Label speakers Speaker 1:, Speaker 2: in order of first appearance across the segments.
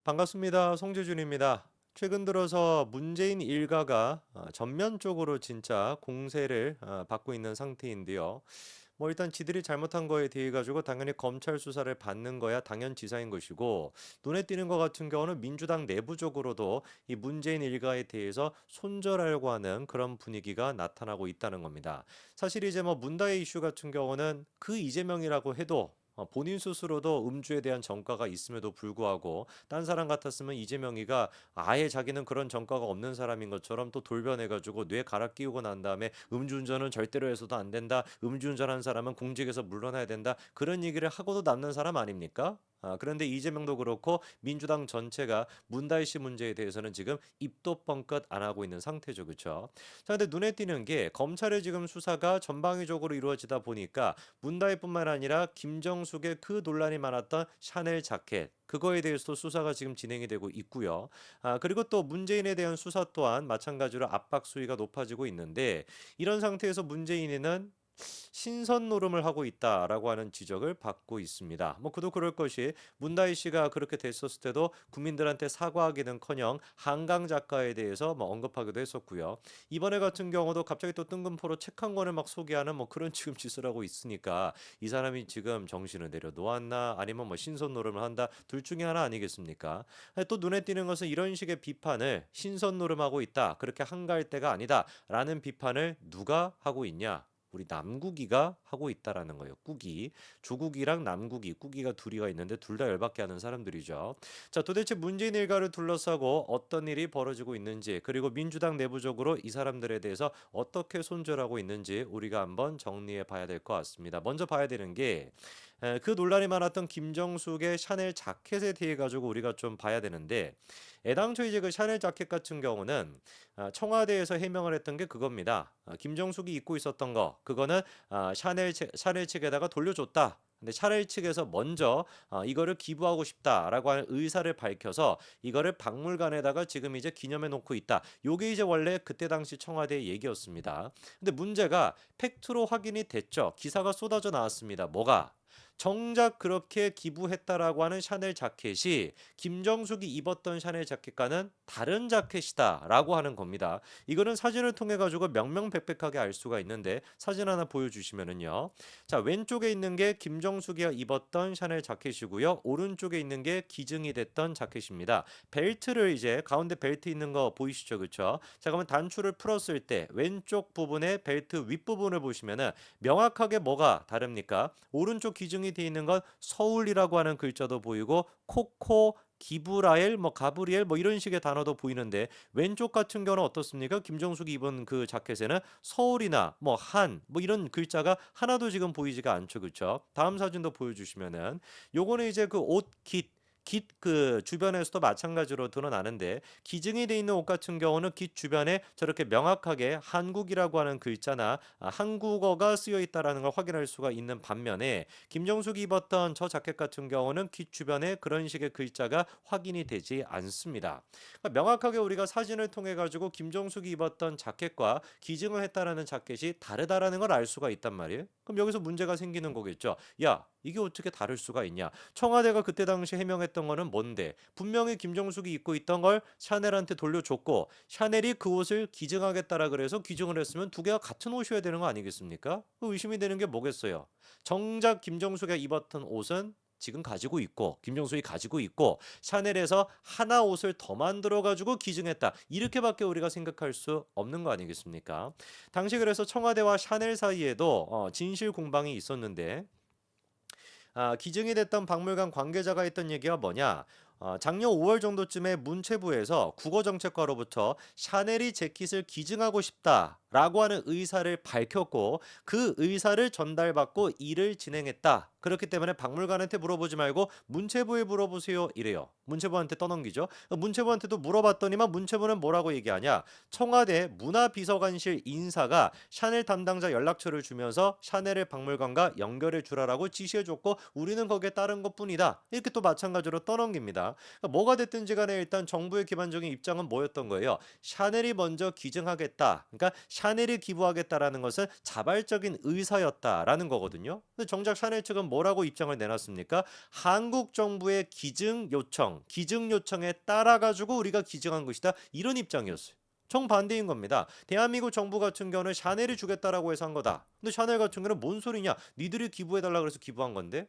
Speaker 1: 반갑습니다. 송재준입니다. 최근 들어서 문재인 일가가 전면적으로 진짜 공세를 받고 있는 상태인데요. 뭐 일단 지들이 잘못한 거에 대해 가지고 당연히 검찰 수사를 받는 거야 당연지사인 것이고, 눈에 띄는 것 같은 경우는 민주당 내부적으로도 이 문재인 일가에 대해서 손절하려고 하는 그런 분위기가 나타나고 있다는 겁니다. 사실 이제 뭐 문다의 이슈 같은 경우는 그 이재명이라고 해도 본인 스스로도 음주에 대한 전과가 있음에도 불구하고 딴 사람 같았으면 이재명이가 아예 자기는 그런 전과가 없는 사람인 것처럼 또 돌변해가지고 뇌 갈아 끼우고 난 다음에 음주운전은 절대로 해서도 안 된다. 음주운전한 사람은 공직에서 물러나야 된다. 그런 얘기를 하고도 남는 사람 아닙니까? 그런데 이재명도 그렇고 민주당 전체가 문다희 씨 문제에 대해서는 지금 입도 뻥끗 안 하고 있는 상태죠. 그렇죠? 자, 근데 눈에 띄는 게 검찰의 지금 수사가 전방위적으로 이루어지다 보니까 문다희뿐만 아니라 김정숙의 그 논란이 많았던 샤넬 자켓 그거에 대해서도 수사가 지금 진행이 되고 있고요. 그리고 또 문재인에 대한 수사 또한 마찬가지로 압박 수위가 높아지고 있는데, 이런 상태에서 문재인은 신선 노름을 하고 있다라고 하는 지적을 받고 있습니다. 뭐 그도 그럴 것이, 문다희 씨가 그렇게 됐었을 때도 국민들한테 사과하기는커녕 한강 작가에 대해서 뭐 언급하기도 했었고요. 이번에 같은 경우도 갑자기 또 뜬금포로 책 한 권을 막 소개하는 뭐 그런 지금 짓을 하고 있으니까, 이 사람이 지금 정신을 내려놓았나 아니면 뭐 신선 노름을 한다, 둘 중에 하나 아니겠습니까? 또 눈에 띄는 것은 이런 식의 비판을, 신선 노름하고 있다, 그렇게 한가할 때가 아니다라는 비판을 누가 하고 있냐? 우리 남국이가 하고 있다라는 거예요. 국이, 조국이랑 남국이, 국이가 둘이가 있는데 둘 다 열받게 하는 사람들이죠. 자, 도대체 문재인 일가를 둘러싸고 어떤 일이 벌어지고 있는지, 그리고 민주당 내부적으로 이 사람들에 대해서 어떻게 손절하고 있는지 우리가 한번 정리해 봐야 될 것 같습니다. 먼저 봐야 되는 게, 그 논란이 많았던 김정숙의 샤넬 자켓에 대해 가지고 우리가 좀 봐야 되는데, 애당초 이제 그 샤넬 자켓 같은 경우는 청와대에서 해명을 했던 게 그겁니다. 김정숙이 입고 있었던 거, 그거는 샤넬 측에다가 돌려줬다. 근데 샤넬 측에서 먼저 이거를 기부하고 싶다라고 하는 의사를 밝혀서 이거를 박물관에다가 지금 이제 기념해 놓고 있다. 요게 이제 원래 그때 당시 청와대의 얘기였습니다. 근데 문제가 팩트로 확인이 됐죠. 기사가 쏟아져 나왔습니다. 뭐가? 정작 그렇게 기부했다라고 하는 샤넬 자켓이 김정숙이 입었던 샤넬 자켓과는 다른 자켓이다라고 하는 겁니다. 이거는 사진을 통해 가지고 명명백백하게 알 수가 있는데, 사진 하나 보여주시면은요. 자, 왼쪽에 있는 게 김정숙이 입었던 샤넬 자켓이고요. 오른쪽에 있는 게 기증이 됐던 자켓입니다. 벨트를 이제 가운데 벨트 있는 거 보이시죠, 그렇죠? 자, 그러면 단추를 풀었을 때 왼쪽 부분의 벨트 윗부분을 보시면은 명확하게 뭐가 다릅니까? 오른쪽 기증이 되어 있는 건 서울이라고 하는 글자도 보이고, 코코, 기브라엘, 뭐 가브리엘 뭐 이런 식의 단어도 보이는데, 왼쪽 같은 경우는 어떻습니까? 김정숙이 입은 그 자켓에는 서울이나 뭐 한 뭐 이런 글자가 하나도 지금 보이지가 않죠, 그렇죠? 다음 사진도 보여주시면은, 요거는 이제 그 옷 깃 그 주변에서도 마찬가지로 드러나는데, 기증이 돼 있는 옷 같은 경우는 깃 주변에 저렇게 명확하게 한국이라고 하는 글자나 한국어가 쓰여 있다라는 걸 확인할 수가 있는 반면에, 김정숙이 입었던 저 자켓 같은 경우는 깃 주변에 그런 식의 글자가 확인이 되지 않습니다. 그러니까 명확하게 우리가 사진을 통해 가지고 김정숙이 입었던 자켓과 기증을 했다라는 자켓이 다르다라는 걸 알 수가 있단 말이에요. 그럼 여기서 문제가 생기는 거겠죠. 야, 이게 어떻게 다를 수가 있냐? 청와대가 그때 당시 해명했던 거는 뭔데? 분명히 김정숙이 입고 있던 걸 샤넬한테 돌려줬고, 샤넬이 그 옷을 기증하겠다라 그래서 기증을 했으면 두 개가 같은 옷이어야 되는 거 아니겠습니까? 그 의심이 되는 게 뭐겠어요? 정작 김정숙이 입었던 옷은 지금 가지고 있고, 김정숙이 가지고 있고, 샤넬에서 하나 옷을 더 만들어 가지고 기증했다, 이렇게밖에 우리가 생각할 수 없는 거 아니겠습니까? 당시 그래서 청와대와 샤넬 사이에도 진실 공방이 있었는데, 기증이 됐던 박물관 관계자가 했던 얘기가 뭐냐? 작년 5월 정도쯤에 문체부에서 국어정책과로부터 샤넬이 재킷을 기증하고 싶다라고 하는 의사를 밝혔고, 그 의사를 전달받고 일을 진행했다. 그렇기 때문에 박물관한테 물어보지 말고 문체부에 물어보세요, 이래요. 문체부한테 떠넘기죠. 문체부한테도 물어봤더니만 문체부는 뭐라고 얘기하냐? 청와대 문화비서관실 인사가 샤넬 담당자 연락처를 주면서 샤넬의 박물관과 연결해 주라라고 지시해줬고, 우리는 거기에 따른 것뿐이다, 이렇게 또 마찬가지로 떠넘깁니다. 그러니까 뭐가 됐든지 간에 일단 정부의 기반적인 입장은 뭐였던 거예요? 샤넬이 먼저 기증하겠다, 그러니까 샤넬이 기부하겠다라는 것은 자발적인 의사였다라는 거거든요. 근데 정작 샤넬 측은 뭐라고 입장을 내놨습니까? 한국 정부의 기증 요청에 따라 가지고 우리가 기증한 것이다. 이런 입장이었어요. 정반대인 겁니다. 대한민국 정부 같은 경우는 샤넬이 주겠다라고 해서 한 거다. 근데 샤넬 같은 경우는 뭔 소리냐? 니들이 기부해달라 그래서 기부한 건데?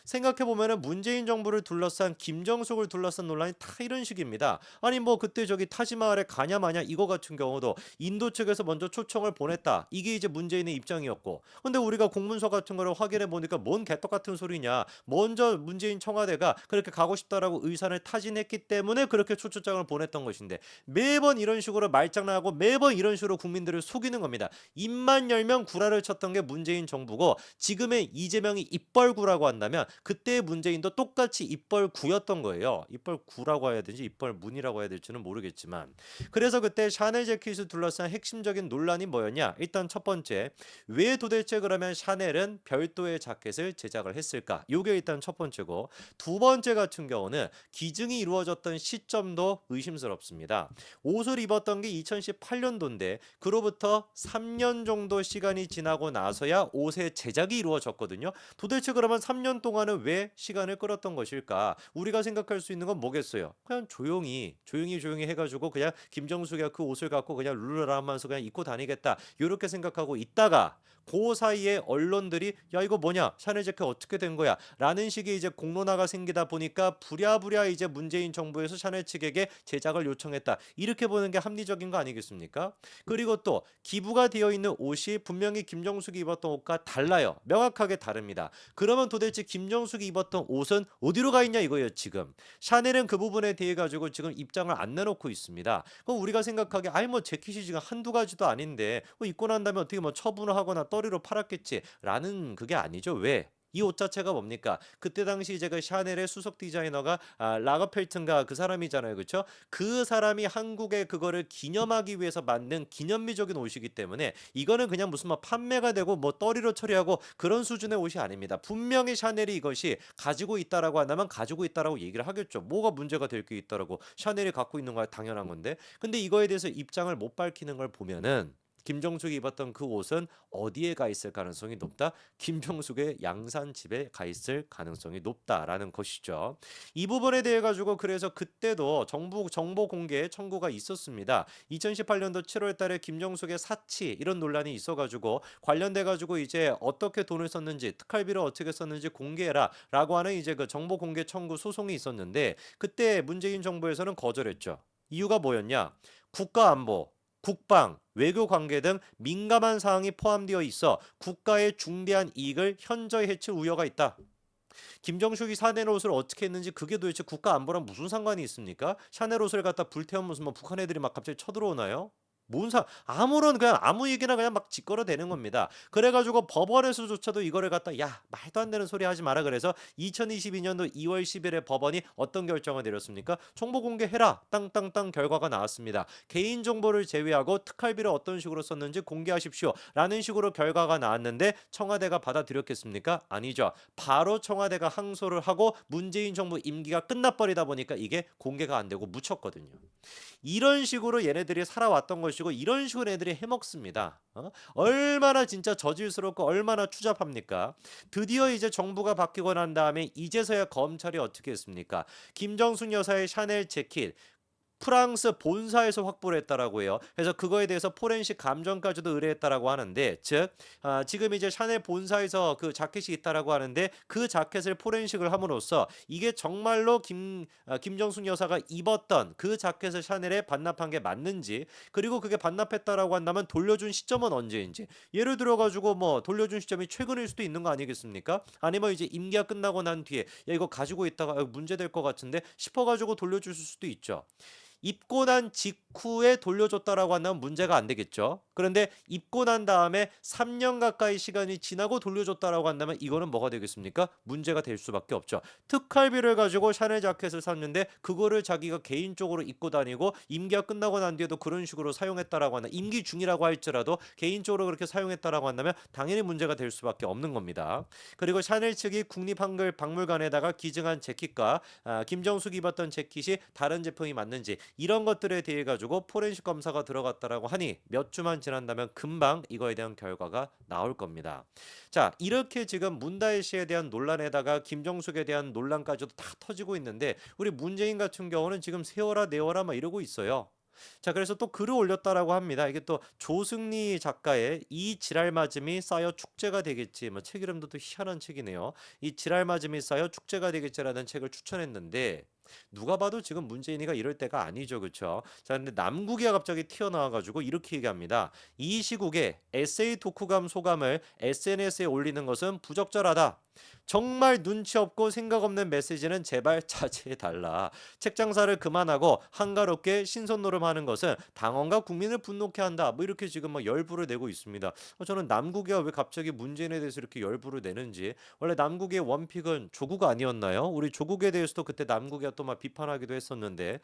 Speaker 1: 생각해보면은 문재인 정부를 둘러싼 김정숙을 둘러싼 논란이 다 이런 식입니다. 아니 뭐 그때 저기 타지마할에 가냐 마냐 이거 같은 경우도 인도 측에서 먼저 초청을 보냈다. 이게 이제 문재인의 입장이었고. 근데 우리가 공문서 같은 거를 확인해 보니까 뭔 개떡 같은 소리냐. 먼저 문재인 청와대가 그렇게 가고 싶다라고 의사를 타진했기 때문에 그렇게 초청장을 보냈던 것인데 매번 이런 식으로 말장난하고 매번 이런 식으로 국민들을 속이는 겁니다. 입만 열면 구라를 쳤던 게 문재인 정부고 지금의 이재명이 입벌구라고 한다면 그때 문재인도 똑같이 입벌구였던 거예요. 입벌구라고 해야 되지 입벌문이라고 해야 될지는 모르겠지만 그래서 그때 샤넬 재킷을 둘러싼 핵심적인 논란이 뭐였냐? 일단 첫 번째, 왜 도대체 그러면 샤넬은 별도의 자켓을 제작을 했을까? 요게 일단 첫 번째고 두 번째 같은 경우는 기증이 이루어졌던 시점도 의심스럽습니다. 옷을 입었던 게 2018년도인데 그로부터 3년 정도 시간이 지나고 나서야 옷의 제작이 이루어졌거든요. 도대체 그러면 3년 동안은 왜 시간을 끌었던 것일까? 우리가 생각할 수 있는 건 뭐겠어요? 그냥 조용히 해가지고 그냥 김정숙이가 그 옷을 갖고 그냥 룰루라 하면서 그냥 입고 다니겠다. 이렇게 생각하고 있다가 그 사이에 언론들이 야 이거 뭐냐 샤넬 재킷 어떻게 된 거야 라는 식의 이제 공론화가 생기다 보니까 부랴부랴 이제 문재인 정부에서 샤넬 측에게 제작을 요청했다 이렇게 보는 게 합리적인 거 아니겠습니까? 그리고 또 기부가 되어 있는 옷이 분명히 김정숙이 입었던 옷과 달라요. 명확하게 다릅니다. 그러면 도대체 김정숙이 입었던 옷은 어디로 가 있냐 이거예요 지금. 샤넬은 그 부분에 대해 가지고 지금 입장을 안 내놓고 있습니다. 그럼 우리가 생각하기에 아이 뭐 재킷이 지금 한두 가지도 아닌데 뭐 입고 난 다음에 어떻게 뭐 처분을 하거나 떠리로 팔았겠지라는 그게 아니죠. 왜? 이 옷 자체가 뭡니까? 그때 당시 이제 그 샤넬의 수석 디자이너가 라거펠튼가 그 사람이잖아요. 그렇죠? 그 사람이 한국에 그거를 기념하기 위해서 만든 기념비적인 옷이기 때문에 이거는 그냥 무슨 뭐 판매가 되고 뭐 떠리로 처리하고 그런 수준의 옷이 아닙니다. 분명히 샤넬이 이것이 가지고 있다라고 한다면 가지고 있다라고 얘기를 하겠죠. 뭐가 문제가 될 게 있다라고. 샤넬이 갖고 있는 거야 당연한 건데. 근데 이거에 대해서 입장을 못 밝히는 걸 보면은 김정숙이 입었던 그 옷은 어디에 가 있을 가능성이 높다? 김정숙의 양산 집에 가 있을 가능성이 높다라는 것이죠. 이 부분에 대해 가지고 그래서 그때도 정부 정보 공개 청구가 있었습니다. 2018년도 7월 달에 김정숙의 사치 이런 논란이 있어 가지고 관련돼 가지고 이제 어떻게 돈을 썼는지 특활비를 어떻게 썼는지 공개해라라고 하는 이제 그 정보 공개 청구 소송이 있었는데 그때 문재인 정부에서는 거절했죠. 이유가 뭐였냐? 국가 안보 국방, 외교 관계 등 민감한 사항이 포함되어 있어 국가의 중대한 이익을 현저히 해칠 우려가 있다. 김정숙이 샤넬 옷을 어떻게 했는지 그게 도대체 국가 안보랑 무슨 상관이 있습니까? 샤넬 옷을 갖다 불태우면 무슨 뭐 북한 애들이 막 갑자기 쳐들어오나요? 아무런 그냥 아무 얘기나 그냥 막 짓거려대는 겁니다. 그래가지고 법원에서조차도 이거를 갖다 야 말도 안 되는 소리 하지 마라 그래서 2022년도 2월 10일에 법원이 어떤 결정을 내렸습니까? 정보 공개해라 땅땅땅 결과가 나왔습니다. 개인 정보를 제외하고 특활비를 어떤 식으로 썼는지 공개하십시오 라는 식으로 결과가 나왔는데 청와대가 받아들였겠습니까? 아니죠. 바로 청와대가 항소를 하고 문재인 정부 임기가 끝나버리다 보니까 이게 공개가 안 되고 묻혔거든요. 이런 식으로 얘네들이 살아왔던 것이고 이런 식으로 애들이 해먹습니다. 얼마나 진짜 저질스럽고 얼마나 추잡합니까? 드디어 이제 정부가 바뀌고 난 다음에 이제서야 검찰이 어떻게 했습니까? 김정숙 여사의 샤넬 재킷 프랑스 본사에서 확보를 했다라고 해요. 그래서 그거에 대해서 포렌식 감정까지도 의뢰했다라고 하는데, 즉 지금 이제 샤넬 본사에서 그 자켓이 있다라고 하는데 그 자켓을 포렌식을 함으로써 이게 정말로 김정숙 여사가 입었던 그 자켓을 샤넬에 반납한 게 맞는지, 그리고 그게 반납했다라고 한다면 돌려준 시점은 언제인지. 예를 들어 가지고 뭐 돌려준 시점이 최근일 수도 있는 거 아니겠습니까? 아니면 이제 임기가 끝나고 난 뒤에 야 이거 가지고 있다가 문제 될 것 같은데 싶어 가지고 돌려줄 수도 있죠. 입고 난 직후에 돌려줬다라고 한다면 문제가 안 되겠죠. 그런데 입고 난 다음에 3년 가까이 시간이 지나고 돌려줬다라고 한다면 이거는 뭐가 되겠습니까? 문제가 될 수밖에 없죠. 특활비를 가지고 샤넬 자켓을 샀는데 그거를 자기가 개인적으로 입고 다니고 임기가 끝나고 난 뒤에도 그런 식으로 사용했다라고 한다. 임기 중이라고 할지라도 개인적으로 그렇게 사용했다라고 한다면 당연히 문제가 될 수밖에 없는 겁니다. 그리고 샤넬 측이 국립한글박물관에다가 기증한 재킷과 김정숙이 입었던 재킷이 다른 제품이 맞는지 이런 것들에 대해 가지고 포렌식 검사가 들어갔다라고 하니 몇 주만 지난다면 금방 이거에 대한 결과가 나올 겁니다. 자, 이렇게 지금 문다혜 씨에 대한 논란에다가 김정숙에 대한 논란까지도 다 터지고 있는데 우리 문재인 같은 경우는 지금 세워라 내워라 막 이러고 있어요. 자, 그래서 또 글을 올렸다라고 합니다. 이게 또 조승리 작가의 이 지랄 맞음이 쌓여 축제가 되겠지. 뭐 책 이름도 또 희한한 책이네요. 이 지랄 맞음이 쌓여 축제가 되겠지라는 책을 추천했는데 누가 봐도 지금 문재인이가 이럴 때가 아니죠. 그렇죠? 자, 근데 남국이가 갑자기 튀어나와 가지고 이렇게 얘기합니다. 이 시국에 에세이 독후감 소감을 SNS에 올리는 것은 부적절하다. 정말 눈치 없고 생각 없는 메시지는 제발 자제해 달라. 책 장사를 그만하고 한가롭게 신선 노름하는 것은 당원과 국민을 분노케 한다. 뭐 이렇게 지금 막 열불을 내고 있습니다. 저는 남국이가 왜 갑자기 문재인에 대해서 이렇게 열불을 내는지. 원래 남국의 원픽은 조국 아니었나요? 우리 조국에 대해서도 그때 남국이가 또 막 비판하기도 했었는데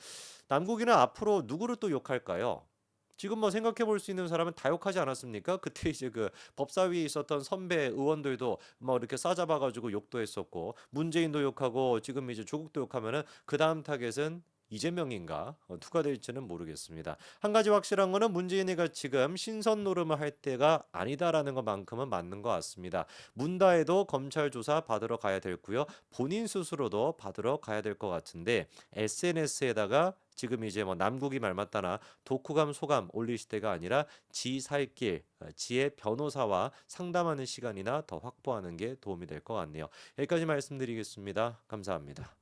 Speaker 1: 남국이는 앞으로 누구를 또 욕할까요? 지금 뭐 생각해 볼 수 있는 사람은 다 욕하지 않았습니까? 그때 이제 그 법사위에 있었던 선배 의원들도 뭐 이렇게 싸잡아 가지고 욕도 했었고 문재인도 욕하고 지금 이제 조국도 욕하면은 그다음 타겟은 이재명인가 누가 될지는 모르겠습니다. 한 가지 확실한 거는 문재인이가 지금 신선 노름을 할 때가 아니다라는 것만큼은 맞는 것 같습니다. 문다에도 검찰 조사 받으러 가야 되고요. 본인 스스로도 받으러 가야 될 것 같은데 SNS에다가 지금 이제 뭐 남국이 말 맞다나 독후감 소감 올릴 시대가 아니라 지 살 길, 지의 변호사와 상담하는 시간이나 더 확보하는 게 도움이 될 것 같네요. 여기까지 말씀드리겠습니다. 감사합니다.